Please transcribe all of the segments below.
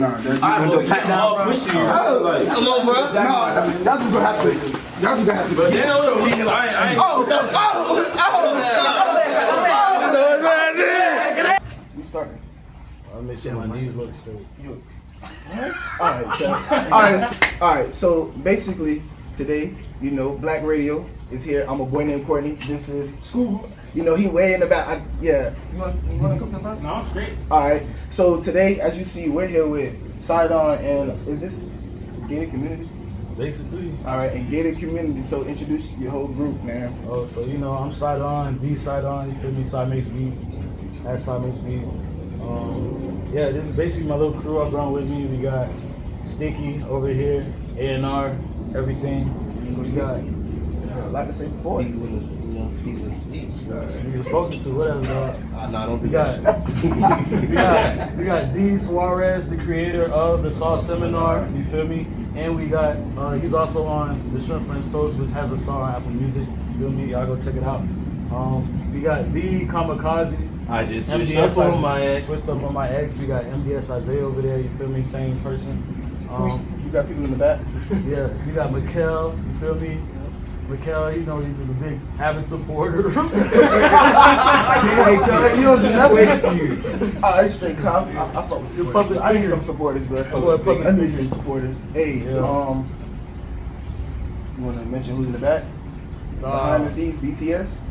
I'm gonna pat down, push you. Come on, bro. No, y'all just gonna have to. Y'all just gonna have to. But then We starting. I'll make sure my knees look straight. What? All right. So basically, today, you know, Blakkkradio is here. I'm a boy named Courtney. This is School. You know, he way in the back. Yeah. You want to come to the front? No, I'm straight. All right. So today, as you see, we're here with Sidon and is this gated community? Basically. All right, and gated community. So introduce your whole group, man. Oh, so you know, I'm Sidon, the Sidon. You feel me? Saimakesbeats. That's Saimakesbeats. Yeah, this is basically my little crew I brought with me. We got Sticky over here, A&R, everything. We got like I said before. you were spoken to, whatever. No, I don't think we got D Suarez, the creator of the Sauce Seminar. You feel me? And we got he's also on the Shrimp French Toast, which has a star on Apple Music. You feel me? Y'all go check it out. We got the Kamikaze. I just switched up on my ex. Switched up on my ex. We got MDS Isaiah over there. You feel me? Same person. You got people in the back. Yeah, we got Mikkel. You feel me? Mikkel, you know he's a big avid supporter. You don't do nothing. It's straight cop. I fuck with supporters. I need some supporters, bro. I need some supporters. Hey, you want to mention who's in the back? Behind the scenes, BTS.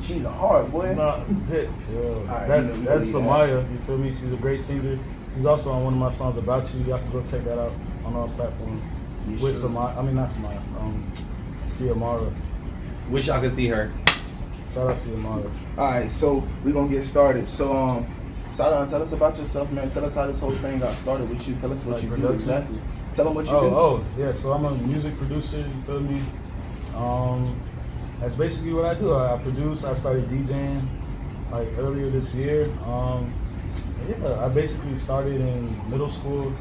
She's a hard boy. Nah, tits, yo. That's Samaya, you feel me? She's a great singer. She's also on one of my songs About You. Y'all can go check that out on our platforms. With Samaya, I mean not Samaya, Ciamara. Wish y'all could see her. Shout out Ciamara. Alright, so we're gonna get started. So Sidon, tell us about yourself, man. Tell us how this whole thing got started with you. Tell us what you do exactly. Tell them what you do. Oh, yeah, so I'm a music producer, you feel me? That's basically what I do. I produce. I started DJing like earlier this year. I basically started in middle school.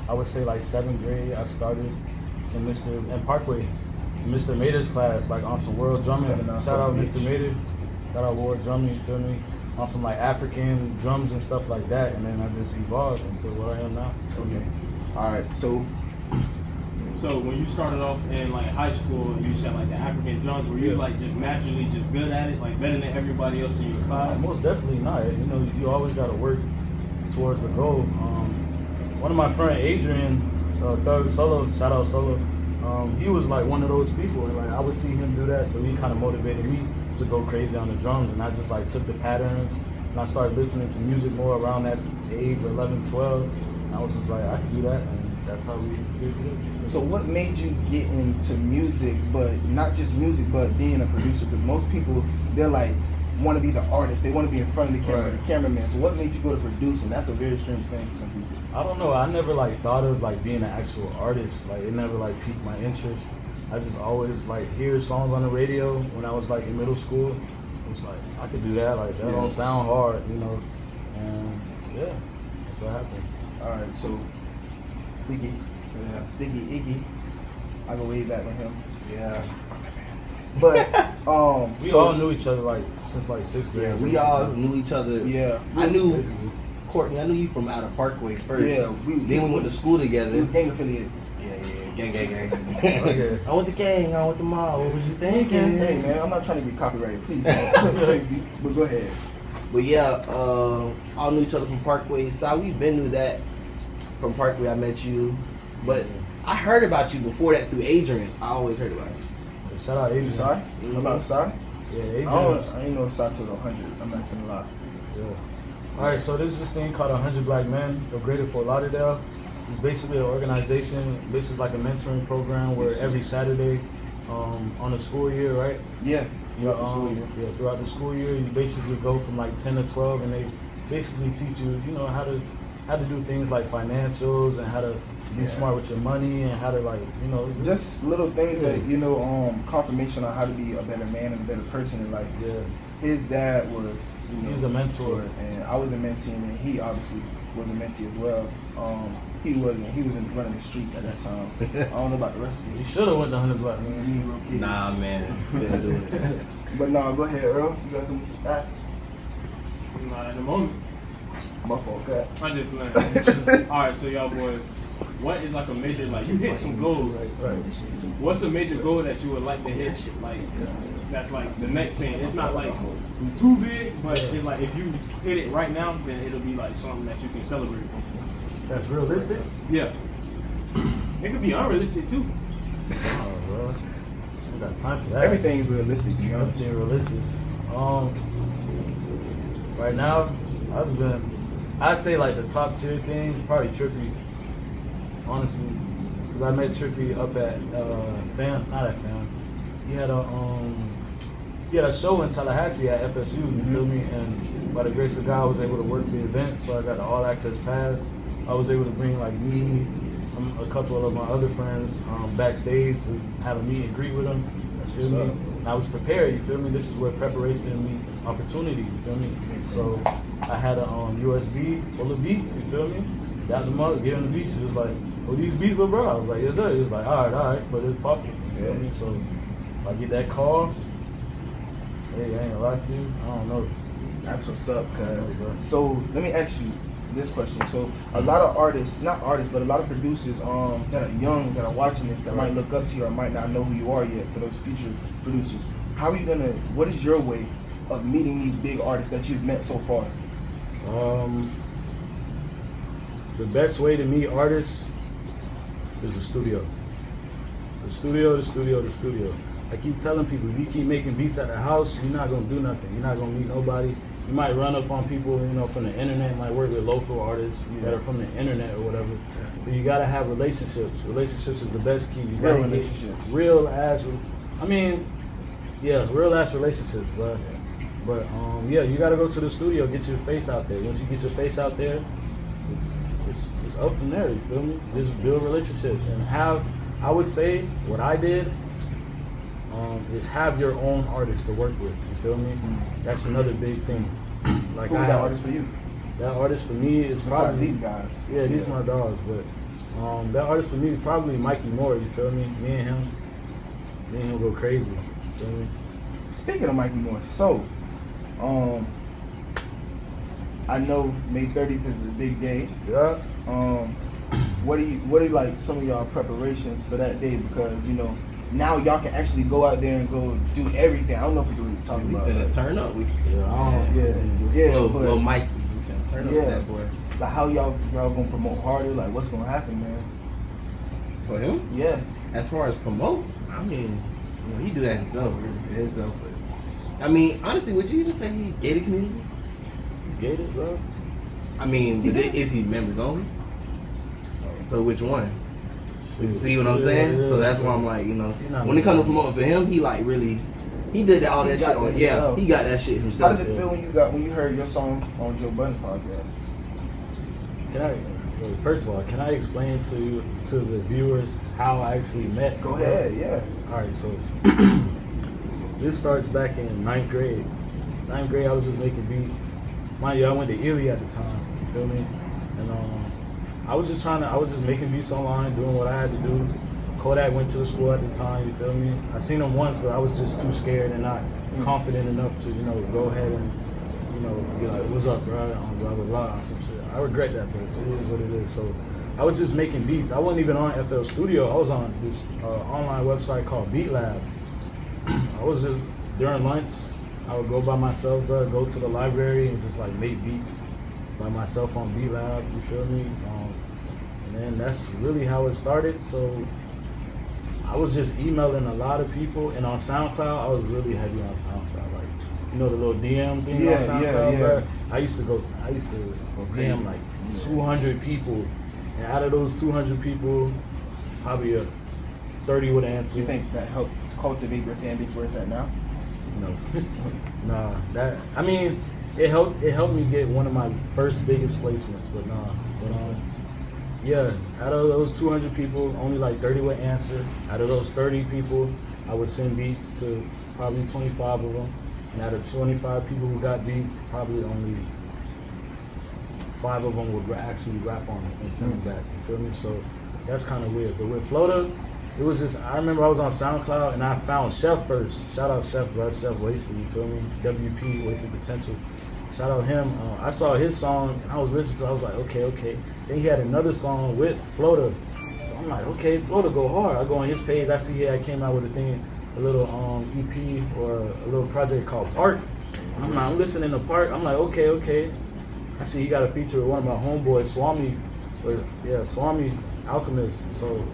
I would say like 7th grade. I started in Parkway, in Mr. Mater's class, like on some world drumming. Shout out Mr. Mater. Shout out world drumming. You feel me? On some like African drums and stuff like that. And then I just evolved into what I am now. Okay. All right. So when you started off in like high school, you said like the African drums, were you like just naturally just good at it, like better than everybody else in your class? Most definitely not. You know, you always got to work towards the goal. One of my friend Adrian, Thug Solo, shout out Solo. He was like one of those people, and like I would see him do that, so he kind of motivated me to go crazy on the drums, and I just like took the patterns, and I started listening to music more around that age, 11, 12. And I was just like, I can do that. That's how we did it. So what made you get into music, but not just music, but being a producer? Because most people, they're like, want to be the artist. They want to be in front of the camera, the cameraman. So what made you go to producing? That's a very strange thing for some people. I don't know. I never like thought of like being an actual artist. Like it never like piqued my interest. I just always like hear songs on the radio when I was like in middle school. It was like, I could do that. Like that don't sound hard, you know. And yeah, that's what happened. All right, so Sticky, Iggy, I go way back with him. Yeah. But we all knew each other like since like 6th grade. Yeah, we all knew each other. Yeah. I knew Courtney. I knew you from out of Parkway first. Yeah. Then we went to school together. We was gang affiliated. Yeah, gang. Okay. I went to gang. I went to mall. What was you thinking? Hey man, I'm not trying to get copyrighted, please. Man. But go ahead. But yeah, all knew each other from Parkway. So we've been through that. From Parkway, I met you. But I heard about you before that through Adrian. I always heard about you. Shout out Adrian. Sai? About Sai? Yeah, Adrian. I ain't know if Sai took 100. I'm not finna lie. Yeah. Alright, so there's this thing called 100 Black Men, the Greater Fort Lauderdale. It's basically an organization, basically like a mentoring program where every Saturday on the school year, right? Yeah. Throughout the school year. Yeah, throughout the school year, you basically go from like 10 to 12, and they basically teach you, you know, how to do things like financials and how to be smart with your money and how to like, you know, just little things that, you know, confirmation on how to be a better man and a better person in life. Yeah. His dad was, you know, he was a mentor, and I was a mentee, and he obviously was a mentee as well. He wasn't. He was running the streets at that time. I don't know about the rest of you. He should have went to 100 Black Men. Nah, man. Didn't do it. But nah, go ahead, Earl. You got something to add? Not at the moment. My fault, cut. I just playing. All right, so y'all boys, what is like a major, like you hit some goals. Right. What's a major goal that you would like to hit? Like that's like the next thing. It's not like too big, but it's like if you hit it right now, then it'll be like something that you can celebrate. That's realistic? Yeah. It could be unrealistic too. Oh, bro. I got time for that. Everything's realistic, to be honest. Everything realistic. Right now, I'd say like the top tier thing, probably Trippy. Honestly. Because I met Trippy up at not at FAM. He had a show in Tallahassee at FSU, you feel me? And by the grace of God, I was able to work the event, so I got the all access pass. I was able to bring like me, a couple of my other friends backstage to have a meet and greet with them. You feel me? And I was prepared, you feel me? This is where preparation meets opportunity, you feel me? So I had a USB full of beats, you feel me? Got them up, gave him the beats. He was like, "Oh, these beats, bro?" I was like, "Yes, sir." He was like, all right, but it's popular, you feel me? So if I get that call, hey, I ain't gonna lie to you, I don't know. That's what's up, cuz. So let me ask you this question. So a lot of artists, not artists, but a lot of producers that are young, that are watching this, that might look up to you or might not know who you are yet, for those future producers, what is your way of meeting these big artists that you've met so far? The best way to meet artists is the studio. The studio. I keep telling people, if you keep making beats at the house, you're not gonna do nothing. You're not gonna meet nobody. You might run up on people, from the internet, might work with local artists that are from the internet or whatever. But you gotta have relationships. Relationships is the best key. You Real gotta relationships. Real ass relationships, bro. But you gotta go to the studio, get your face out there. Once you get your face out there, it's up from there, you feel me? Just build relationships and I would say what I did is have your own artist to work with, you feel me? That's another big thing. Like Who's that artist for you? That artist for me is Besides probably these guys. Yeah, these are my dogs, but that artist for me is probably Mikey Moore, you feel me? Me and him go crazy, you feel me? Speaking of Mikey Moore, so I know May 30th is a big day. Yeah. What are like some of y'all preparations for that day? Because now y'all can actually go out there and go do everything. I don't know if we can really talk We about. finna turn up. Little Mikey, we finna turn up with that boy. Like how y'all gonna promote harder? Like what's gonna happen, man? For him? Yeah. As far as promote, I mean, he do that himself. But I mean, honestly, would you even say he gated community? Gated, bro? I mean, is he members only? So which one? See what I'm saying? Yeah, so that's why I'm like, when it comes to promoting for him, he did all that shit. He got that shit himself. How did it feel when you heard your song on Joe Budden's podcast? First of all, can I explain to the viewers how I actually met? Go ahead, yeah. All right, so this starts back in 9th grade. 9th grade, I was just making beats. Mind you, I went to Erie at the time. You feel me? And I was just making beats online, doing what I had to do. Kodak went to the school at the time. You feel me? I seen him once, but I was just too scared and not confident enough to go ahead and be like, "What's up, bro?" Blah blah blah. Some shit. I regret that, but it is what it is. So I was just making beats. I wasn't even on FL Studio. I was on this online website called Beat Lab. I was just during lunch. I would go by myself, bro. Go to the library and just like make beats by myself on Beat Lab. You feel me? And then that's really how it started. So I was just emailing a lot of people, and on SoundCloud, I was really heavy on SoundCloud. Like, the little DM thing on SoundCloud, bro. I used to DM like 200 people, and out of those 200 people, probably 30 would answer. You think that helped cultivate your fan base where it's at now? No, nah. It helped me get one of my first biggest placements, but nah. Yeah, out of those 200 people, only like 30 would answer. Out of those 30 people, I would send beats to probably 25 of them. And out of 25 people who got beats, probably only 5 of them would actually rap on it and send it back. You feel me? So that's kind of weird. But with Flota, it was just, I remember I was on SoundCloud and I found Chef first. Shout out Chef, bro. Chef Wasted, you feel me? WP, Wasted Potential. shout out him. I saw his song and I was listening to it. I was like, okay. Then he had another song with Flota. So I'm like, okay, Flota go hard. I go on his page. I see he came out with a little EP or a little project called Park. I'm listening to Park. I'm like, okay. I see he got a feature with one of my homeboys, Swami Alchemist. So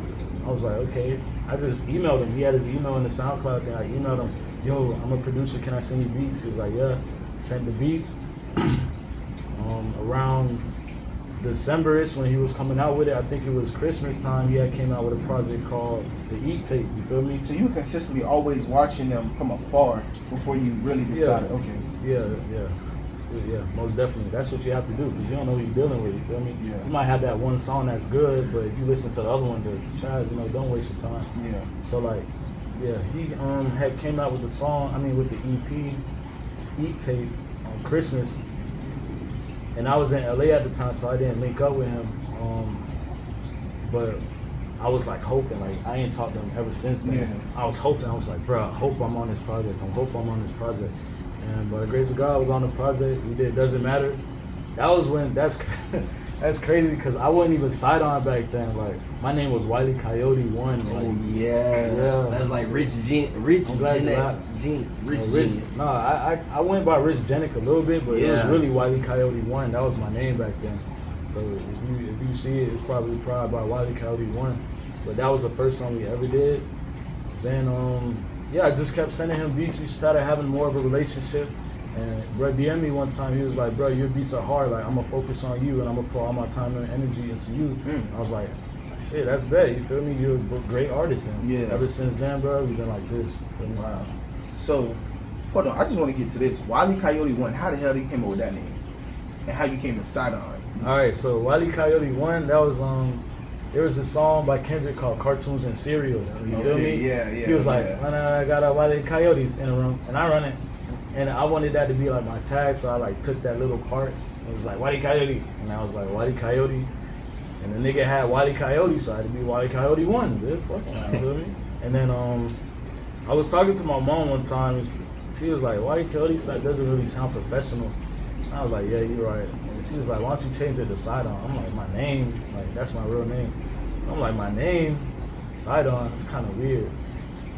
I was like, okay. I just emailed him. He had his email in the SoundCloud thing. I emailed him, yo, I'm a producer. Can I send you beats? He was like, yeah. Sent the beats. Around December-ish when he was coming out with it, I think it was Christmas time, he had came out with a project called The Eat Tape, you feel me? So you were consistently always watching them from afar before you really decided, okay. Yeah, most definitely. That's what you have to do because you don't know who you're dealing with, you feel me? Yeah. You might have that one song that's good, but if you listen to the other one, don't waste your time. Yeah. So like, yeah, he had came out with the song, with the EP, Eat Tape on Christmas. And I was in LA at the time, so I didn't link up with him. But I was like hoping, like I ain't talked to him ever since then. Yeah. I was hoping, I was like, bro, I hope I'm on this project. And by the grace of God, I was on the project. We did Doesn't Matter. That was when, that's crazy because I wasn't even side on back then. Like my name was Wiley Coyote 1. Like, Oh yeah. That's like Rich Gene. I'm glad you laughed. Rich Gene. No, I went by Rich Genick a little bit, but it was really Wiley Coyote 1. That was my name back then. So if you see it, it's probably by Wiley Coyote 1. But that was the first song we ever did. Then I just kept sending him beats. We started having more of a relationship. And bro DM'd me one time. He was like, bro, your beats are hard. Like I'm gonna focus on you, and I'm gonna put all my time and energy into you. I was like, shit, that's bad. You feel me? You're a great artist. And ever since then, bro, we've been like this. Wow. So, hold on. I just want to get to this. Wiley Coyote 1. How the hell did you come up with that name? And how you came to Sidon? All right. So Wiley Coyote 1. That was there was a song by Kendrick called Cartoons and Cereal. You feel me? Yeah. He was like, I got a Wiley Coyotes in a room, and I run it. And I wanted that to be like my tag, so I like took that little part. It was like Wiley Coyote, and I was like Wiley Coyote, and the nigga had Wiley Coyote, so I had to be Wiley Coyote 1. Dude. Fuck that, you feel me? And then I was talking to my mom one time. She was like, Wiley Coyote doesn't really sound professional. I was like, yeah, you're right. And she was like, why don't you change it to Sidon? I'm like, my name, like that's my real name. So I'm like, my name, Sidon, it's kind of weird.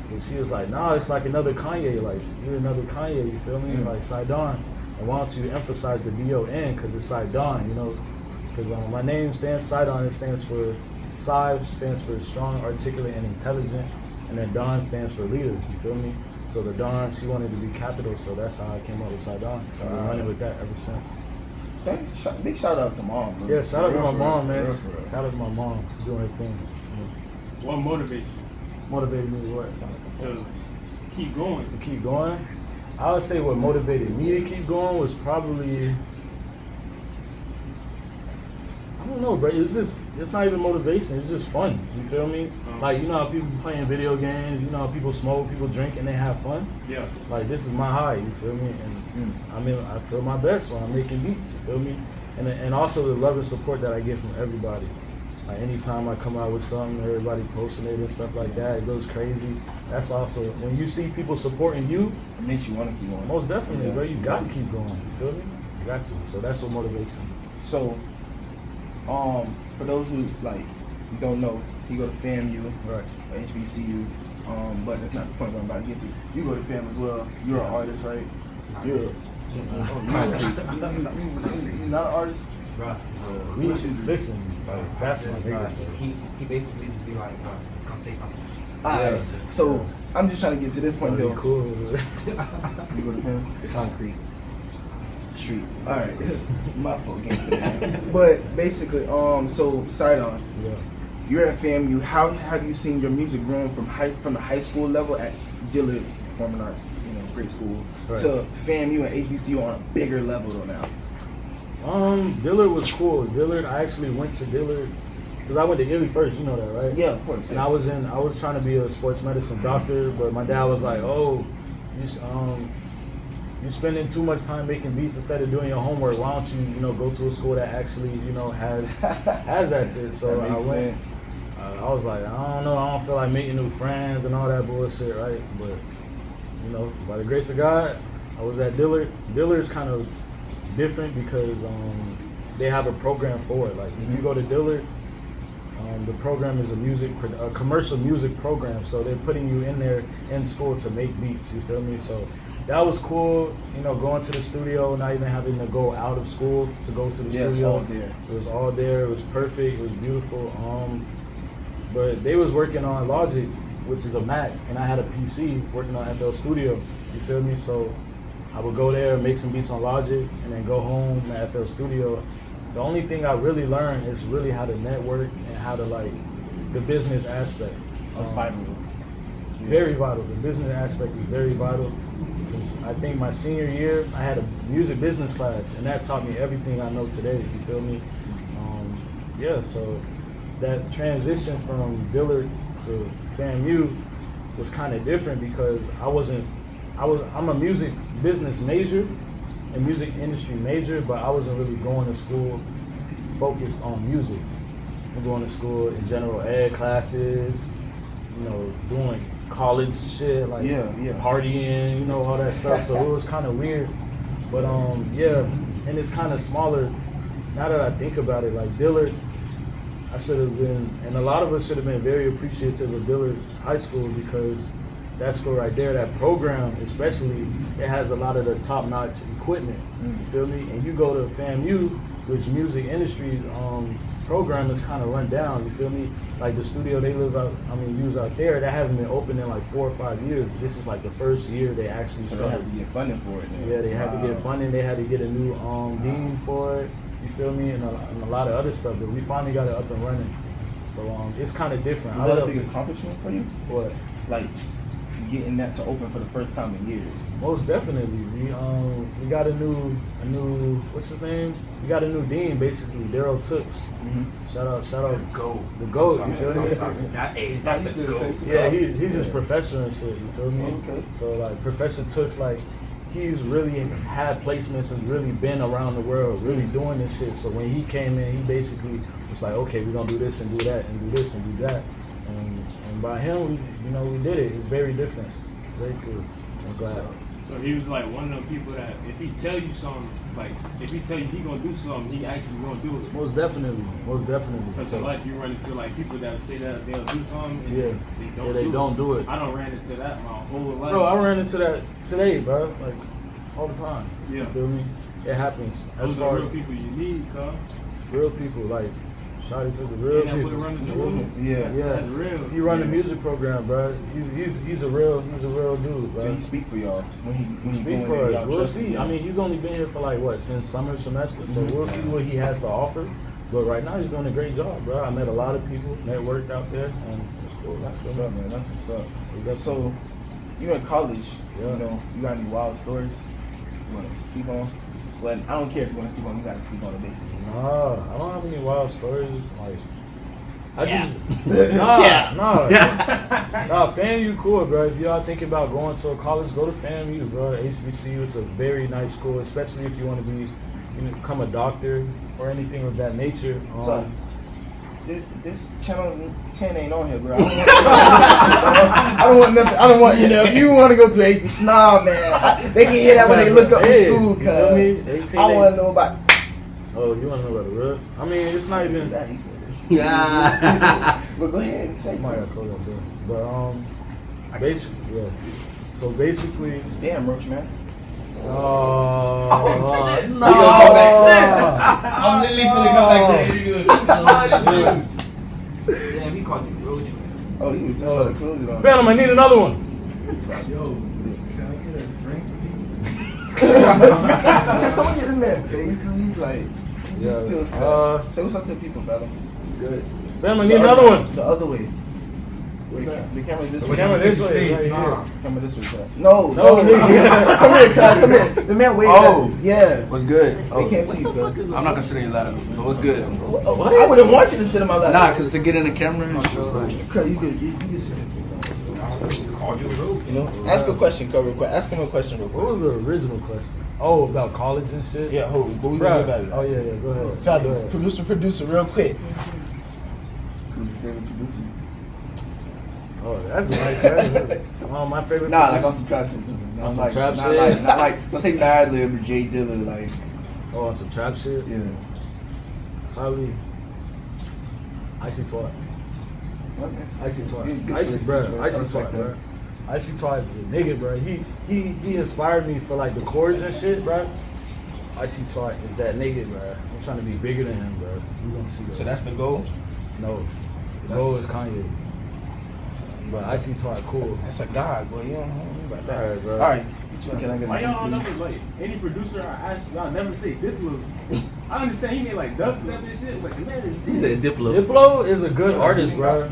And she was like, nah, it's like another Kanye, like you're another Kanye, you feel me? Like Sidon. And why don't you emphasize the D-O-N, because it's Sidon, you know? Because my name stands, Sidon, it stands for stands for strong, articulate, and intelligent. And then Don stands for leader, you feel me? So the Don, she wanted to be capital, so that's how I came up with Sidon. I've been running with that ever since. Big shout out to mom, bro. Yeah, shout out to my mom, man. Shout out to my mom for doing her thing. What motivated me to what? to keep going? To keep going? I would say what motivated me to keep going was probably, I don't know, bro. It's not even motivation. It's just fun. You feel me? Like, you know how people playing video games, you know how people smoke, people drink, and they have fun? Yeah. Like, this is my high, you feel me? And I feel my best when I'm making beats, you feel me? And also the love and support that I get from everybody. Like, anytime I come out with something, everybody posting it and stuff like that, it goes crazy. That's also, when you see people supporting you, it makes you want to keep going. Most definitely, bro. You got to keep going. You feel me? You got to. So that's what motivates me. So, for those who don't know, you go to FAMU, right? Or HBCU, but that's not the point I'm about to get to. You go to FAM as well. You're an artist, right? You're not an artist. Right. Listen, that's my nigga. He basically just be like, come say something. Alright, so I'm just trying to get to this point though. Cool. You go to FAM? Concrete. Street. Alright, my fault against that. But basically, so Sidon, you're at FAMU. How have you seen your music growing from the high school level at Dillard Performing Arts, great school, to FAMU and HBCU on a bigger level though now? Dillard was cool. Dillard, I actually went to Dillard because I went to Illy first. You know that, right? Yeah, of course. And I was trying to be a sports medicine doctor, but my dad was like, "Oh, you're spending too much time making beats instead of doing your homework. Why don't you, go to a school that actually, has that shit?" So that makes I went. Sense. I was like, I don't know. I don't feel like making new friends and all that bullshit, right? But by the grace of God, I was at Dillard. Dillard's kind of different because they have a program for it. Like if you go to Dillard, the program is a commercial music program. So they're putting you in there in school to make beats. You feel me? So that was cool. You know, going to the studio, not even having to go out of school to go to the studio. All there. It was all there. It was perfect. It was beautiful. But they was working on Logic, which is a Mac, and I had a PC working on FL Studio. You feel me? So I would go there, make some beats on Logic, and then go home to FL Studio. The only thing I really learned is really how to network and how to like the business aspect. That's vital. It's very vital. The business aspect is very vital. Because I think my senior year, I had a music business class, and that taught me everything I know today. You feel me? So that transition from Dillard to FAMU was kind of different because I'm a music business major and music industry major, but I wasn't really going to school focused on music. I'm going to school in general ed classes, you know, doing college shit, like partying, you know, all that stuff. So it was kind of weird. But and it's kind of smaller. Now that I think about it, like Dillard, I should have been, and a lot of us should have been very appreciative of Dillard High School because that school right there, that program especially, it has a lot of the top-notch equipment. You feel me? And you go to FAMU, which music industry program is kind of run down. You feel me? Like the studio they use out there, that hasn't been open in like 4 or 5 years. This is like the first year they actually started. They had to get funding for it. Man. Yeah, they had to get funding. They had to get a new dean for it. You feel me? And a lot of other stuff. But we finally got it up and running. So it's kind of different. Was that a big accomplishment for you? What? Like getting that to open for the first time in years. Most definitely. We got a new what's his name? We got a new dean basically, Daryl Tooks. Shout out the GOAT. You feel me? That's the GOAT. Yeah, he's his professor and shit, you feel me? Okay. So like Professor Tooks, like he's really had placements and really been around the world really doing this shit. So when he came in, he basically was like, okay, we're gonna do this and do that and do this and do that. And by him, we did it. It's very different. Very cool. I'm glad. So he was like one of them people that if he tell you something, like if he tell you he gonna do something, he actually gonna do it. Most definitely. Because so like you run into like people that say that they'll do something and they don't do it. I don't ran into that my whole life. Bro, I ran into that today, bro. Like all the time. Yeah. You feel me? It happens. Those are real people you need, cuz. Real people, like Shawty for the real people. Yeah. That's real. He run the music program, bro. He's a real dude, bro. So he speak for y'all when he speak for us. We'll see. I mean, he's only been here for like what, since summer semester, so we'll see what he has to offer. But right now he's doing a great job, bro. I met a lot of people, networked out there, and it's cool. That's what's up, man. That's what's up. So So you in college, you know, you got any wild stories you want to speak on? Well, I don't care if you want to speak on. You got to speak on it basically. Nah, I don't have any wild stories. Like, FAMU cool, bro. If y'all thinking about going to a college, go to FAMU, bro. HBCU is a very nice school, especially if you want to become a doctor or anything of that nature. So, this channel 10 ain't on here, bro. I don't want nothing. I don't want, if you want to go to HBCU, nah, man. They can hear that when they look up the school, cuz. I want to know about. Oh, you want to know about the rest? I mean, it's not even. Yeah. But go ahead and say something. But basically, yeah. So basically, damn, Roach, man. Oh, shit. No. I'm literally finna come back to the Damn, he called you Roach, man. Oh, he was just about to close it on. Phantom, I need another one. Yo, can I get a drink? Can someone get this man face, man? Like, he just feels bad. Say what's up to the people, Phantom. Good. Phantom, I need another one. The other way. What's that? The camera's this The way. camera this way. Right here. Camera this way, sir. No. Come here, come here. The man waved at me. Yeah. What's good? They can't see you, bro. I'm not gonna sit in your lap, but what's good? What? I wouldn't want you to sit in my lap. Nah, cause to get in the camera and show like. Cause you can sit. Called you Roach. You know? Ask a question, real quick. Ask him a question, real quick. What was the original question? Oh, about college and shit? Yeah, but we gonna get back to that. Oh, yeah, go ahead. Father, producer, real quick. Who's your favorite producer? Oh, that's a nice question. My favorite. Nah, like on some trap shit. On some trap shit? Not like, let's say Mad Lib or Jay Dilla, like. Oh, on some trap shit? Yeah. Probably. Icy Twat. Okay. Icy Twat. Good Icy, choice, bro. good choice. Icy I respect Twat, that. bro. Icy Twat is a nigga, bro. He inspired me for like the chords and shit, bro. Icy Twat is that nigga, bro. I'm trying to be bigger than him, bro. You gonna see that. So that's the goal? No. The goal is Kanye. But Icy Twat cool. That's a god, boy. You don't know about that. Alright, bro. Alright. Can I get Why a y'all never like any producer? I ask y'all never say Diplo. I understand he made like dubstep and shit, but the man is He said Diplo. Diplo is a good artist, bro.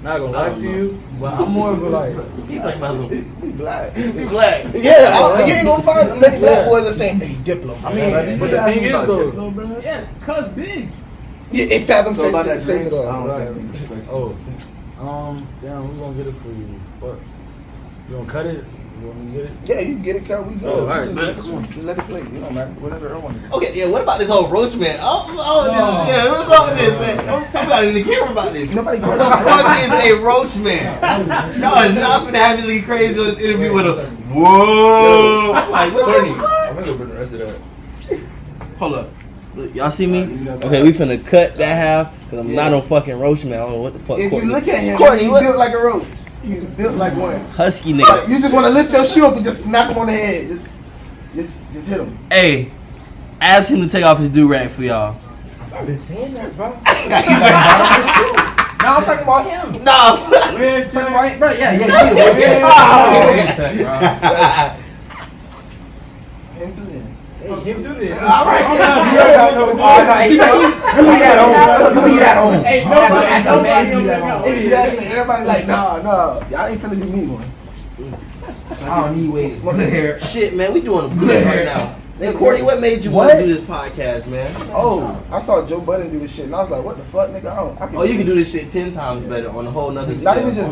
Not gonna lie to you, but I'm more of a like. He's talking about some. He black. He black. Yeah, you ain't gonna find many black boys that saying, hey, Diplo. I mean, but the thing is though. yes, cuz big. Yeah, it Fathom So about that Face says it drink, all. I don't think Oh, damn, we gonna get it for you. Fuck, you gonna cut it? You want me to get it? Yeah, you can get it, cut. We good. Oh, all right, Just bet. let it play. You don't matter. Whatever I want to do. Okay, yeah. What about this whole Roach man? Yeah. What's up with this? Man? I'm not even care about this. Nobody What the fuck is a Roach man? Y'all is not gonna have anything crazy on this interview with a whoa. I'm like, what the fuck? I'm gonna go bring the rest of that. Hold up. Look, y'all see me? Alright, Okay, we finna cut that half because I'm not no fucking Roach man. I don't know what the fuck. If Courtney. you look at him, Courtney, he's what? built like a roach. He's built like one. Husky Like, nigga. you just want to lift your shoe up and just smack him on the head. Just hit him. Hey, ask him to take off his do-rag for y'all. I've been saying that, bro. Nah, No, I'm talking about him. Nah. Man, Talking about him, bro. Yeah. Him too then. Him too then. All right. Leave that on. Hey, As a man, nobody leave that on. Exactly. Everybody like, nah. Y'all ain't finna do me one. I don't need waves. Look at here. Shit, man, we doing good right now. Hey, Courtney, what made you want to do this podcast, man? Oh, I saw Joe Budden do this shit, and I was like, what the fuck, nigga? I Oh, you can do this shit 10 times better on a whole nother Not even scale. just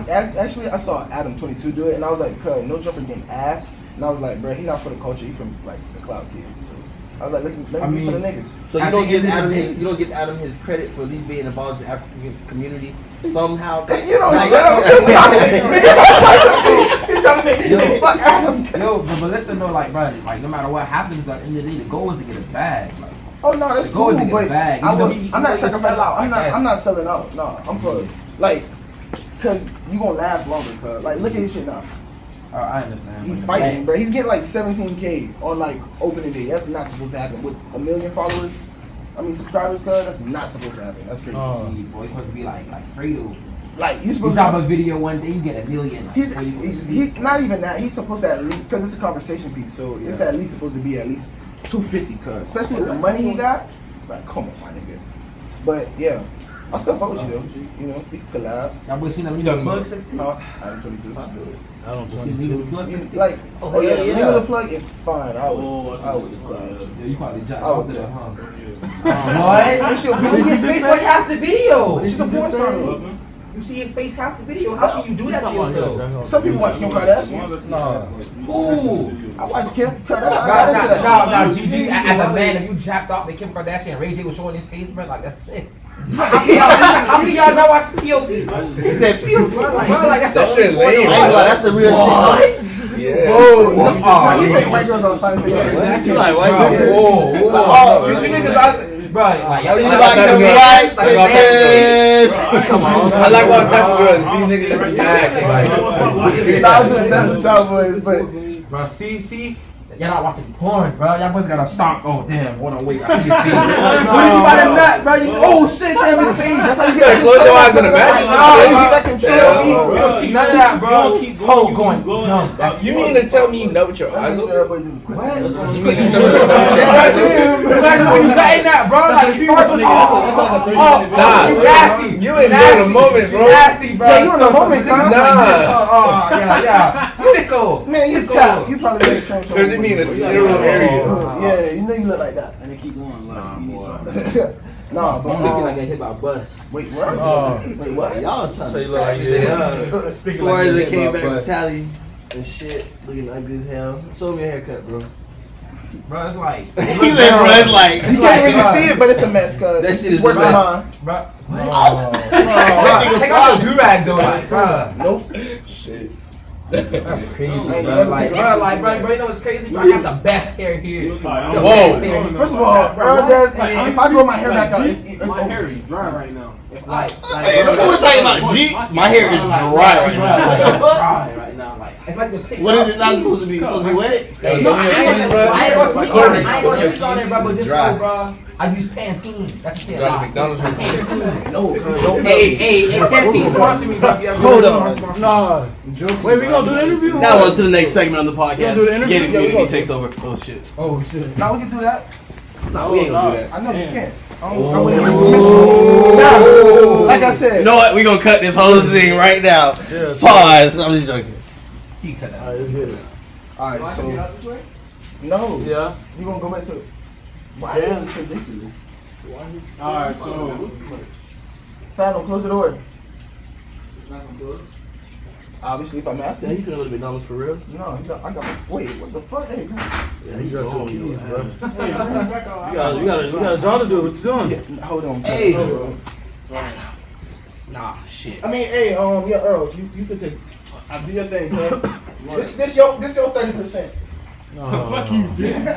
that. Actually, I saw Adam 22 do it, and I was like, cuz, no jumper getting ass. And I was like, bro, he not for the culture. He from like the cloud kids. So I was like, let me be for the niggas. So you At don't the give end of the Adam day- his, you don't give Adam his credit for at least being involved in the African community somehow. You don't Like- shut up. He's trying to make me say fuck Adam. Yo, but listen though, like, bro, like no matter what happens, at the end of the day, the goal is to get a bag. Like, Oh no, that's The goal cool, is to get but a bag. I'm You know, he not makes a sacrificing. sellout, I guess. I'm not selling out. No, I'm for like, cause you gonna last longer. Cause like, look at his shit now. I understand. He's but the fighting, bag- bro. He's getting like 17K on like opening day. That's not supposed to happen with 1 million followers. I mean subscribers, cuz that's not supposed to happen. That's crazy. Gee, boy, you supposed to be like Fredo. Like you You supposed drop a to. video one day, you get 1 million. Like, He's before you go to he sleep. not even that. He's supposed to at least because it's a conversation piece, so it's at least supposed to be at least 250. Cuz especially with the money he got, like come on, my nigga. But yeah, I still fuck with you though. You know, we can collab. Y'all boys seen that You little talking plug about- 16? No, I'm 22. I don't You seen the 22. plug 16? Like, Oh, oh yeah, hell yeah. leave the plug is fine. I would, Oh, I that's would. what Yeah, you probably jacked I would out do there, that. huh? What? What? You see his face like half the video. She's a porn star. You see his face half the video. How can you do that to yourself? Some people watch Kim Kardashian. Ooh. I watch Kim Kardashian. I got into that. Now, GG, as a man, if you jacked off that Kim Kardashian and Ray J was showing his face, bro, like that's sick. How can y'all not watch POV? He said, "Phew." Bro, like that's That the shit only one lame. on I ain't gonna lie, life. that's the real shit. Yeah. Whoa, you think white girls are fine? You like white Bro, bitches? whoa, Oh, you niggas are. Bro, like, yo, You you I like like them them white girls. bitches? Come on. I like all types of girls. These niggas are bad. Nah, I'm just messing with y'all boys, but bro, see, y'all not watching porn, bro. Y'all boys gotta stop. Oh damn, hold on, wait, I see his face. What do you about to nut, bro? Oh shit, damn his face. That's how You gotta close your eyes and imagine No, some you shit. get that control. Yeah. We don't see none of that, bro. You don't keep going, Oh, you going keep going. numb. That's You mean to tell me you know with your eyes open? what? You You mean to tell me you know with your eyes open? gotta know you cutting that, bro. Like start with Nah. you nasty. You ain't in the moment, bro. You nasty, bro. Yeah, you in the moment, bro. Nah. Yeah. Sicko. man, you cap. You probably made a train show. Cause you mean a sterile area. Yeah, you know you look like that. And they keep going like, you need something. Nah, but I get hit by a bus. wait, what? Oh. Wait, what? Y'all trying So to you look like yeah. Sticking Suarez like that you came hit back by a with bus. Tally and shit, looking ugly as hell. Show me a haircut, bro. Bro, it's like. He said, bro, it's like. You can't really see it, but it's a mess, cuz That shit it's is worse than rough. mine. Bro. Oh. Take out the durag though, like, bro. Nope. Shit. That's crazy, Hey, bro. never Like, take bro, a- like, bro, you know what's crazy? Bro, I got the best hair here. The Whoa. best hair here. First of all, bro, if I grow my hair back out, it's my hair over. is dry right now. Like, Hey, we're talking about G. My hair is dry right now. Dry right now. Like, it's like the pick. What is it not supposed to be? It's supposed to be wet? Hey, No, I ain't gonna speak on it. I ain't gonna speak on it, bro. But this Dry. one, bro, I use Pantene. That's the thing. Got the McDonald's one. Pantene. No, don't. Hey, Pantene sponsor me, bro. If you ever Hold really on. Nah. Wait, we gonna do the interview? Now on to the next segment on the podcast. do the interview? Get it, community takes over. Oh shit. Oh shit. Now we can do that. No, we ain't gonna do that. I know you can't. I wouldn't give you permission. Nah, like I said. You know what? We gonna cut this whole thing right now. Yeah. Pause. I'm just joking. He cut that. Alright, let's get it. Alright, so. No. Yeah. You gonna go back to. Why Yeah. is this ridiculous? Alright, so Fathom, close the door. Obviously, if I'm Yeah, asking. you finna go to McDonald's for real? No, I got. Wait, what the fuck? Hey, Yeah, You got some keys, bro. hey, bring it back out. You got a job to do. What you doing? yeah, hold on. Hey. Hold on. Nah, shit. I mean, hey, yeah, Earl, you could take. Do your thing, man. this your 30%. Fuck you, Jim.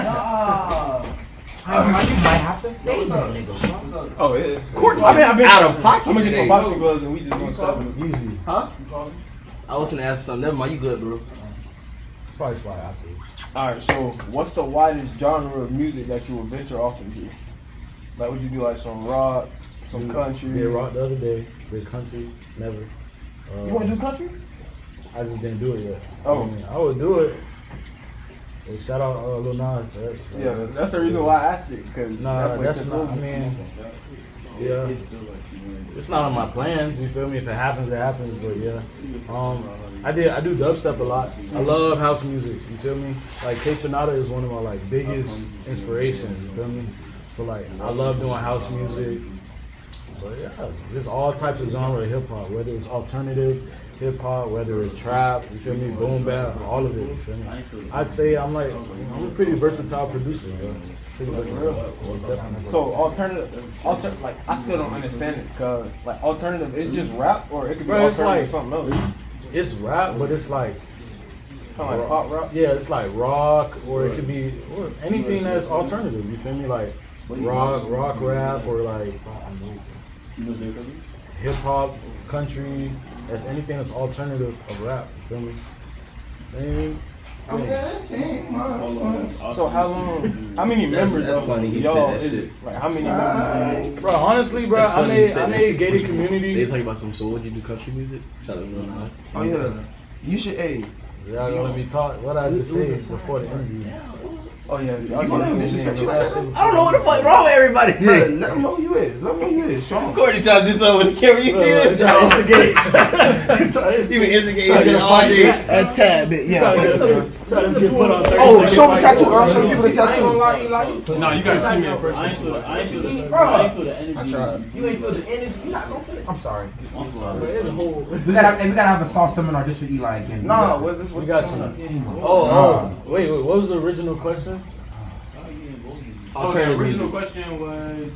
I might have to face that nigga. Oh, it is. I've been Out of pocket I'm gonna get some today. boxing gloves and we just gonna sell them. Easy. Huh? I was gonna ask something. Never mind. You good, bro? Probably spot after. Alright, so what's the widest genre of music that you would venture off into? Like, would you do like some rock, some country? Did rock the other day. Did country. Never. You want to do country? I just didn't do it yet. Oh. I mean, I would do it. Well, shout out Lil Nas. Right? Yeah, that's the reason why I asked it. Cause Nah, that boy that's took not. over. I mean, yeah, it's not on my plans. You feel me? If it happens, it happens. But yeah, I do dubstep a lot. I love house music. You feel me? Like K Tronada is one of my like biggest inspirations. You feel me? So like, I love doing house music. But yeah, there's all types of genre of hip hop, whether it's alternative hip hop, whether it's trap, you feel me, boom bap, all of it, you feel me. I'd say I'm a pretty versatile producer, bro. Pretty versatile. Definitely. So alternative, like I still don't understand it. Cause like alternative, it's just rap, or it could be Bro, it's alternative like- something else. It's rap, but it's like, Kind of like pop rap. yeah, it's like rock, or it could be or anything that's alternative, you feel me, like rock rap, or like hip hop, country, that's anything that's alternative of rap, you feel me? You know what I mean? So how many members that's of funny, he y'all said that is shit. it? Like how many members? Bro, honestly, bro, That's I funny you made said that gated shit. They community. talking about some. So would you do country music? Shout out to Lil Nas. Oh yeah. You should. Hey. Y'all gonna let me talk. What I just say before the interview. Oh yeah, You gonna let him disrespect you like that? I don't know what the fuck wrong with everybody. Bro, let him know who you is. Let him know who you is. Show him. Courtney trying to do something with the camera. You see it? Try to instigate. He been instigating shit all day. A tad bit, yeah. Try to get put on 30 Oh, seconds show me like tattoo, that. Earl. Show people the tattoo. No, you gotta see me in person. I ain't feel the energy. I tried. You ain't feel the energy. You not gonna feel it. I'm sorry. I'm sorry. We gotta have a soft seminar just for Eli again. Nah, what's We the got song? you. Oh, wait, what was the original question? Oh, the Alternative original music. question was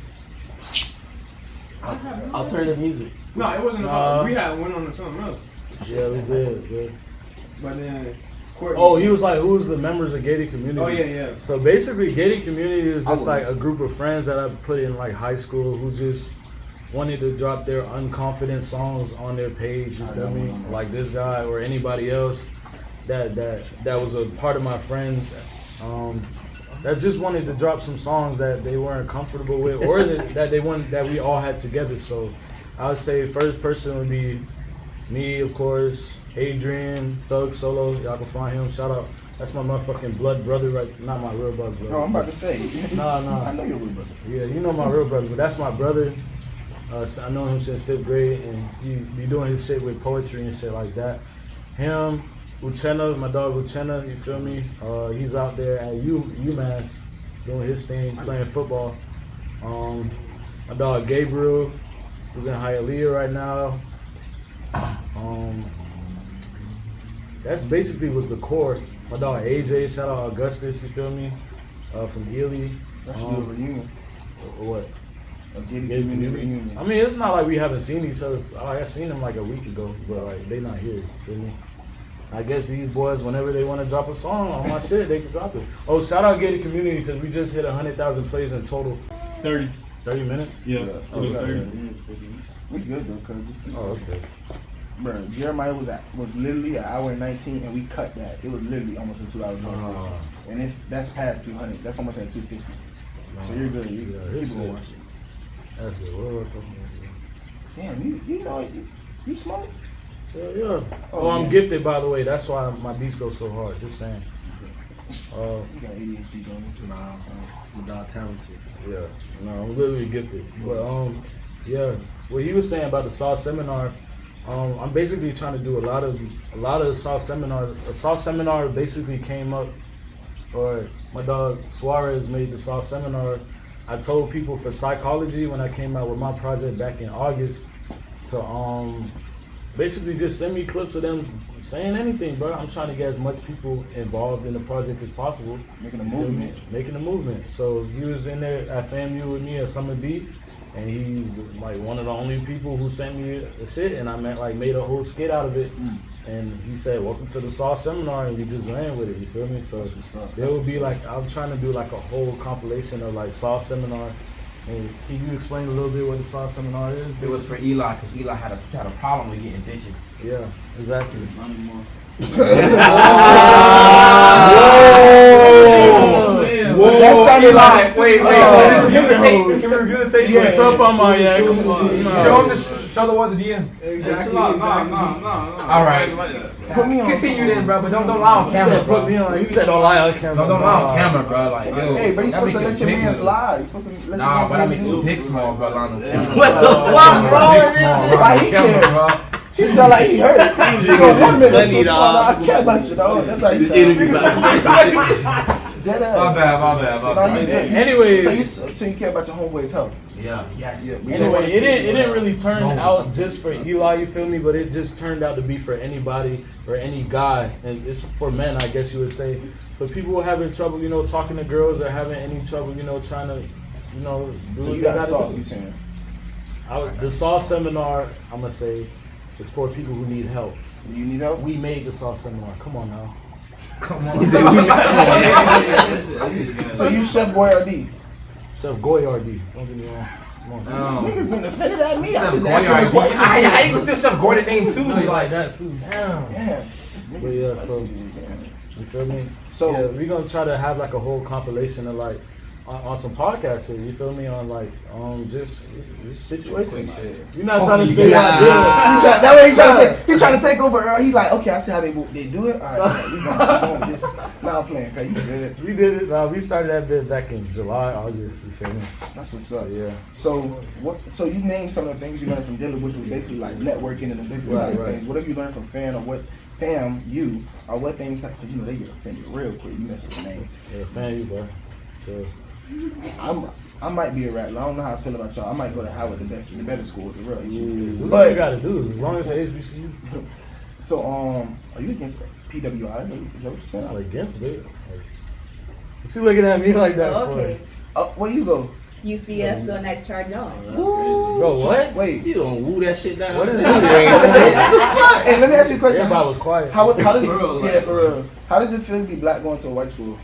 Alternative music. no, it wasn't about. We had went on to something else, Yeah, we did. but then. Courtney, Oh, he was like, who's the members of gated community? Oh yeah. So basically, gated community is I just like was. a group of friends that I put in like high school who just wanted to drop their unconfident songs on their page. You feel me? Like this guy or anybody else that was a part of my friends that just wanted to drop some songs that they weren't comfortable with or that they wanted that we all had together. So I would say first person would be me, of course. Adrian, Thug Solo, y'all can find him. Shout out. That's my motherfucking blood brother, right? Not my real blood brother. No, I'm about to say. Nah. I know you're with brother. Yeah, you know my real brother, but that's my brother. I know him since 5th grade, and he be doing his shit with poetry and shit like that. Him, Uchenna, my dog Uchenna, you feel me? He's out there at UMass doing his thing, playing football. My dog Gabriel, who's in Hialeah right now. That's basically was the core. My dog AJ, shout out Augustus, you feel me? From Ely. That should do a reunion. What? A gated community reunion. I mean, it's not like we haven't seen each other. I seen them like a week ago, but like they not here. Feel me? I guess these boys, whenever they want to drop a song on my shit, they can drop it. Oh, shout out Gated Community because we just hit 100,000 plays in total. 30. 30 minutes? Yeah. Oh, 30. We good though, cuz. Oh, okay. Bro, Jeremiah was literally an hour and 19, and we cut that. It was literally almost a 2 hour conversation. And that's past 200. That's almost at 250. So you're good. People will watch it. That's good. What was I talking about? Damn, you know you smoke? Yeah. Oh, I'm yeah. gifted, by the way. That's why my beats go so hard. Just saying. You got ADHD going. Nah, I'm not talented. Yeah. No, I'm literally gifted. But yeah. What he was saying about the Sauce Seminar, I'm basically trying to do a lot of the Sauce Seminar. A Sauce Seminar basically came up, or my dog Suarez made the Sauce Seminar. I told people for psychology when I came out with my project back in August to basically just send me clips of them saying anything, bro. I'm trying to get as much people involved in the project as possible. Making a movement. Making a movement. So he was in there at FAMU with me at Summer B, and he's like one of the only people who sent me the shit, and I made a whole skit out of it. And he said, "Welcome to the Sauce Seminar," and we just ran with it. You feel me? So there will be like, I'm trying to do like a whole compilation of like Sauce Seminar. And can you explain a little bit what the Sauce Seminar is? It was for Eli because Eli had a problem with getting bitches. Yeah, exactly. Not anymore. Whoa. That sounded like wait. Can we review the tape? What's up on my ex? Show the one the DM. Exactly. Nah. All right. Put me on. Continue then, bro. But don't lie on camera, bro. Put me on. You said don't lie on camera. Don't lie on camera, bro. Like, yo, Hey, but you supposed to let your man's lie. lie. You supposed to let Nah, your but I man's mean, do big small, bro. Lying on camera. What the fuck, bro? Why he care? She sound like he hurt. You know, 1 minute she was like, I care about you, dog. That's how you sound. My bad. Anyway, So you care about your homeboy's health? Yeah. Yes. Yeah. Anyway, it didn't really turn out just for Eli, you feel me? But it just turned out to be for anybody or any guy, and it's for men, I guess you would say. For people who are having trouble, you know, talking to girls or having any trouble, you know, trying to, you know, do So what you they got gotta sauce, do. you saying? The Sauce Seminar, I'm gonna say, is for people who need help. You need help? We made the Sauce Seminar. Come on now. Come on. He said we So you Chef Boyardee? Chef Goyardee. Don't get me wrong. Come on. Niggas getting offended at me. Chef I'm just asking a Goyardee. question. I ain't gonna still Chef Gordon name too. No, you like Like, that too. Damn. Damn. But yeah, so you feel me? So- yeah, we're gonna try to have like a whole compilation of like on some podcast shit. You feel me? On like just situations. You're not trying to stay out there. That way he trying to take over. Earl. He like, okay, I see how they do it. All right, we going with this. Now I'm playing, cause you good. We did it. We started that bit back in July, August. You feel me? That's what's up. Yeah. So what? So you named some of the things you learned from Dilla, which was basically like networking and the business side of Right. things. What have you learned from Fan, or what you, or what things? Because you know they get offended real quick. You mess with the name. Yeah, fan you, bro. So, I might be a rattler. I don't know how I feel about y'all. I might go to Howard, the better school, the real. what But you gotta do? As long as it's HBCU. so are you against PWI? Is that what you said? I'm against it. She looking at me like that Okay. Where you go? UCF, go next charge on. Bro, what? Wait. You don't woo that shit down. What is this this? Hey, let me ask you a question. Everybody was quiet. How does For real, yeah, for real. How does it feel to be black going to a white school?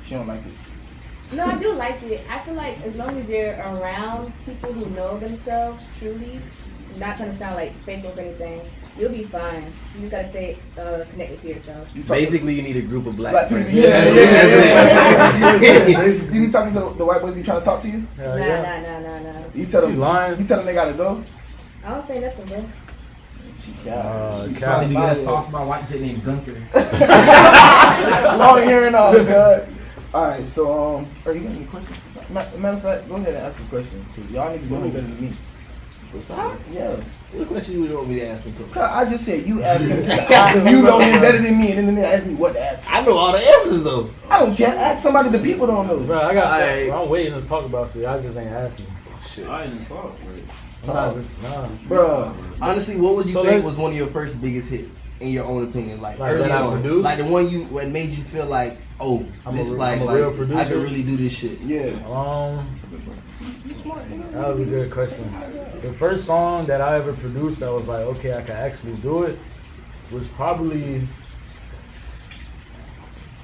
She don't like it. No, I do like it. I feel like as long as you're around people who know themselves truly, not trying to sound like fake or anything, you'll be fine. You just gotta stay connected to yourself. Basically, you need a group of black Black people. friends. Yeah. You be talking to the white boys be trying to talk to you? Hell Nah, yeah. nah. You tell She them lying. You tell them they gotta go? I don't say nothing, bro. Cal. you get a sauce by white chick named Gunter. Long hair and all, God. Alright, so are you got any questions? Matter of fact, go ahead and ask a question. Cause y'all niggas know him better than me. Yeah. What question you want me to ask him? I just said you ask him. You know him better than me, and then they ask me what to ask. I know all the answers though. I don't care. Ask somebody the people don't know. Bro, I got Aight. I'm waiting to talk about you. I just ain't asking. I didn't start. Nah. Bruh. Honestly, what would you So think that- was one of your first biggest hits, in your own opinion? Like Like early that I on, produced? like the one what made you feel like, oh, I'm this a like real I producer. can really do this shit. Yeah. That was a good question. The first song that I ever produced that was like, okay, I can actually do it, was probably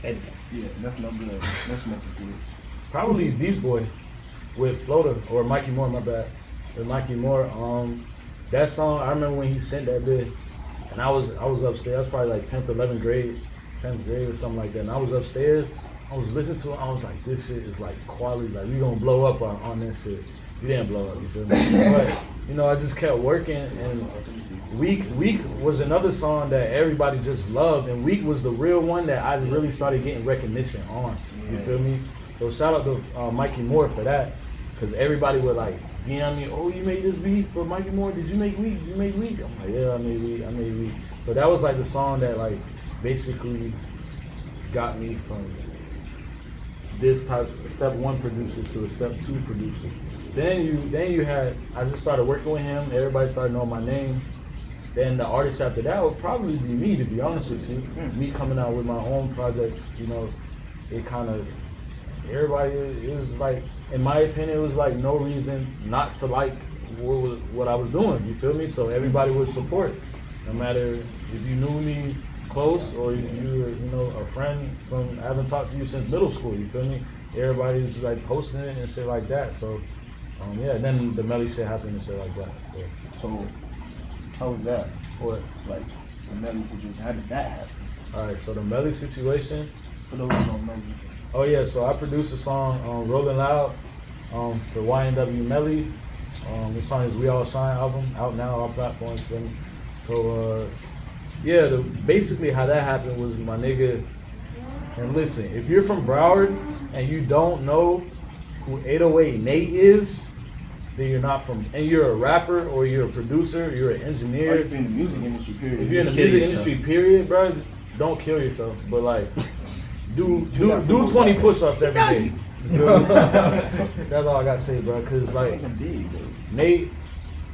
Yeah, that's no good. That's no good. probably Beast Boy with Floater or Mikey Moore, my bad. With Mikey Moore. That song, I remember when he sent that bit, and I was upstairs. I was probably like 10th, 11th grade or something like that. And I was upstairs. I was listening to it. I was like, this shit is like quality. Like, we gonna blow up on this shit. You didn't blow up, you feel me? But, you know, I just kept working. And Weak was another song that everybody just loved. And Weak was the real one that I really started getting recognition on. You feel me? So shout out to Mikey Moore for that. Because everybody would like, DM me, oh, you made this beat for Mikey Moore? Did you make Weak? You made Weak? I'm like, yeah, I made Weak. So that was like the song that like basically got me from this type step 1 producer to a step 2 producer. Then you had, I just started working with him. Everybody started knowing my name. Then the artist after that would probably be me, to be honest with you. Me coming out with my own projects, you know, it kind of, everybody, it was like, in my opinion, it was like no reason not to like what I was doing, you feel me? So everybody would support, no matter if you knew me close or you were, you know, a friend from, I haven't talked to you since middle school, you feel me? Everybody was like posting it and shit like that, so yeah, and then the Melly shit happened and shit like that. So how was that? What? Like the Melly situation, how did that happen? Alright, so the Melly situation, For those who don't know you. oh yeah, so I produced a song, Rolling Loud, for YNW Melly. The song is We All Shine album, out now on all platforms. So yeah, basically how that happened was my nigga. And listen, if you're from Broward and you don't know who 808 Nate is, then you're not from. And you're a rapper or you're a producer, you're an Or engineer. if you're in the music industry, period. If you're in the music industry, period, bro, don't kill yourself. But like, do 20 push-ups every day. You feel me? That's all I gotta say, bro. Cause like Nate,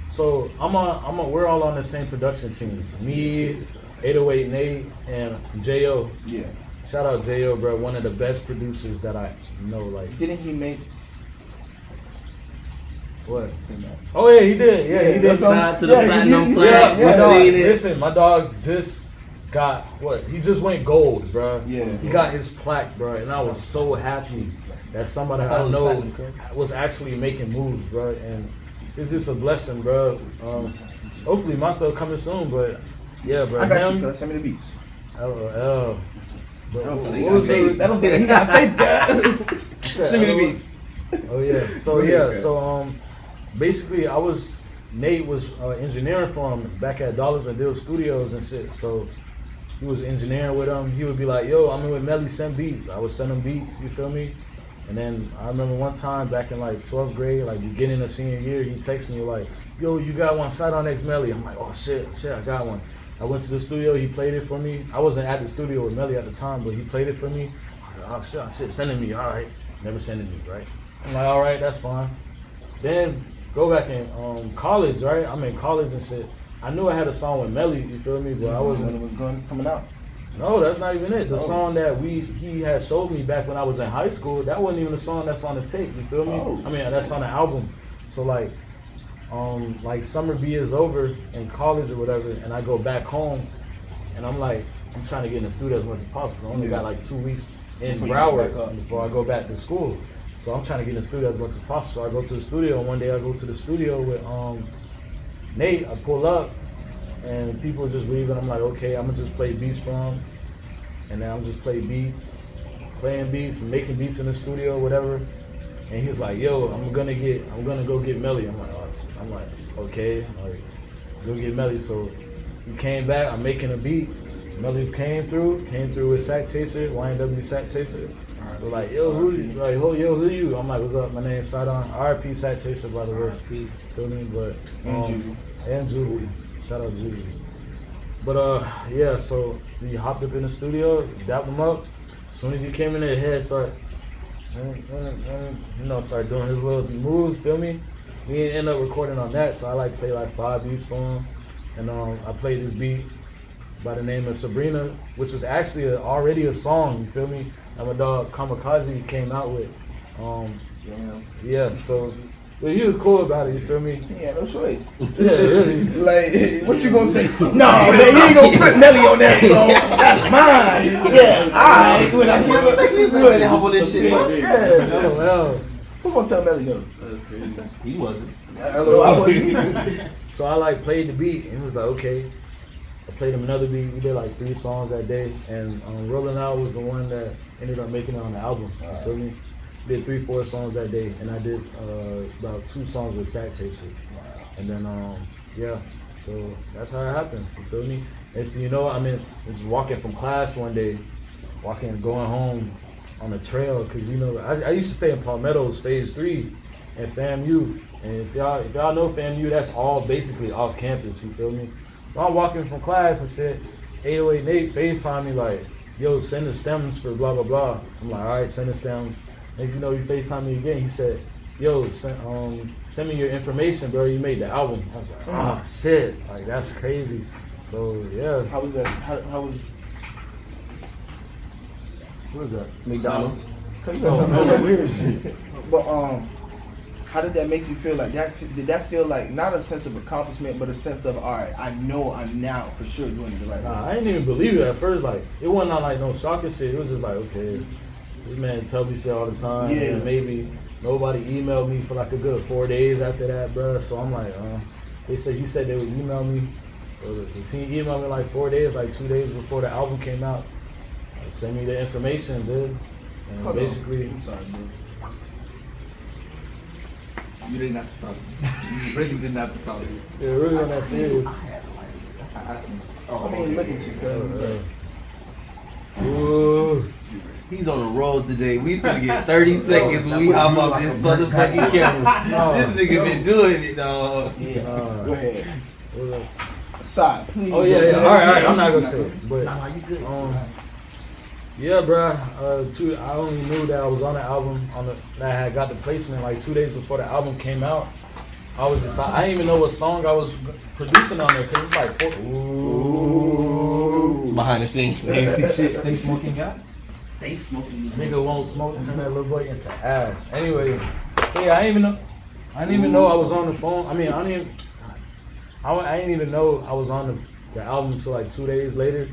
so we're all on the same production teams. Me, 808 Nate, and J.O. Yeah. Shout out J.O., bro. One of the best producers that I know. Like, Didn't he make what? Oh yeah, he did. Yeah, he did. Shout to the platinum plaque. My We dog, seen it. listen, my dog just got what? He just went gold, bro. Yeah. He got his plaque, bro, and I was so happy that somebody I know was actually making moves, bro. And it's just a blessing, bro. Hopefully, my stuff coming soon, but yeah, bro. I got you, cuz. Send me the beats. LOL. But That what don't was say the- that don't say that he got faith, guy. Send me the beats. Oh yeah. So yeah. So basically, Nate was engineering for him back at Dollars and Deal Studios and shit. So he was engineering with him. He would be like, "Yo, I'm in with Melly, send beats." I would send him beats. You feel me? And then I remember one time back in like 12th grade, like beginning of senior year, he texted me like, "Yo, you got one sight on X Melly?" I'm like, "Oh shit, I got one." I went to the studio. He played it for me. I wasn't at the studio with Melly at the time, but he played it for me. I was like, "Oh shit, sending me, all right." Never sending me, right? I'm like, "All right, that's fine." Then go back in college, right? I'm in college and shit. I knew I had a song with Melly, you feel me? But I wasn't. When it was coming out. No, that's not even it. The song that he had showed me back when I was in high school, that wasn't even the song that's on the tape, you feel me? Oh, I mean, that's on the album. So like summer B is over in college or whatever, and I go back home, and I'm like, I'm trying to get in the studio as much as possible. I only got like 2 weeks in Broward before I go back to school. So I'm trying to get in the studio as much as possible. So I go to the studio, and one day I go to the studio with Nate. I pull up, and people just leaving. I'm like, okay, I'm gonna just play beats for him, and then I'm just playing beats, making beats in the studio, whatever. And he was like, yo, I'm gonna go get Melly. I'm like, okay, like, go get Melly. So he came back. I'm making a beat. Melly came through with Sack Chaser, YNW Sack Chaser. We're like, yo, who you? I'm like, what's up? My name's Sidon. R.I.P. Sack Chaser, by the way. Feel me? But and Julie. Shout out Julie. But yeah, so we hopped up in the studio, dapped him up. As soon as he came in there, head start start doing his little moves, feel me? We didn't end up recording on that, so I like play like 5 beats for him. And I played this beat by the name of Sabrina, which was actually already a song, you feel me? And my dog Kamikaze came out with. Yeah, so But he was cool about it, you feel me? He had no choice. Yeah, really. Like, what you gonna say? No, man, you ain't gonna put Nelly on that song. That's mine. Yeah, alright. When I hear it, you good. How about this shit? Yeah. LOL. Who gonna tell Nelly no? He wasn't. I wasn't. So I like played the beat and he was like, okay. I played him another beat. We did like 3 songs that day, and Rolling Out was the one that ended up making it on the album. You feel me? Did 3-4 songs that day, and I did about 2 songs with Sack Chaser. And then yeah, so that's how it happened. You feel me? And so, you know, I mean, just walking from class one day, going home on the trail, because you know I used to stay in Palmetto's Phase 3 and FAMU, and if y'all know FAMU, that's all basically off campus. You feel me? So I'm walking from class and shit. 808 Nate FaceTime me like, yo, send the stems for blah blah blah. I'm like, all right, send the stems. Next you know, he FaceTime me again. He said, yo, send me your information, bro. You made the album. I was like, oh shit, like that's crazy. So yeah. How was that? How was? What was that? McDonald's. Cause you got some other weird shit. But how did that make you feel? Like that? Did that feel like not a sense of accomplishment, but a sense of, all right, I know I'm now for sure doing it the right way? I didn't even believe it at first. Like it wasn't not like no shocking shit. It was just like, okay, this man tell me shit all the time. Yeah. And maybe nobody emailed me for like a good 4 days after that, bro. So I'm like, he said they would email me. The team emailed me like 4 days, like 2 days before the album came out. Like, send me the information, dude. And Hold basically, I'm sorry, dude. You didn't have to stop. You really didn't have to stop. yeah, really on that serious. I mean, look at you, cuz. Ooh. He's on the road today. We finna get 30 seconds when we hop off this motherfucking camera. This nigga been doing it, dog. Yeah. Go ahead. What up? Side, please. Oh yeah. All right. I'm not gonna say it, but yeah, bro. I only knew that I was on the album that I had got the placement like 2 days before the album came out. I didn't even know what song I was producing on there because it's like Behind the scenes. Stay smoking, guy. Stay smoking. nigga won't smoke, turn that little boy into ash. Anyway, so yeah, I didn't even know I was on the phone. I mean, I didn't even know I was on the album until like 2 days later.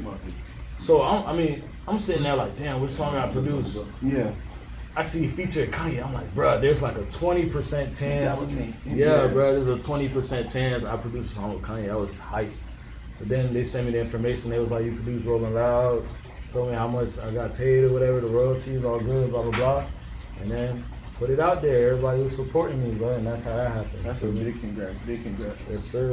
So I'm sitting there like, damn, which song I produced? Yeah. I see feature Kanye. I'm like, bruh, there's like a 20% chance. That was me. Yeah, bruh, there's a 20% chance I produced a song with Kanye. I was hyped. But then they sent me the information. They was like, you produced Rolling Loud. Told me how much I got paid or whatever. The royalties, all good, blah, blah, blah. And then put it out there. Everybody was supporting me, bro. And that's how that happened. That's a big congrats. Big congrats. Yes, sir.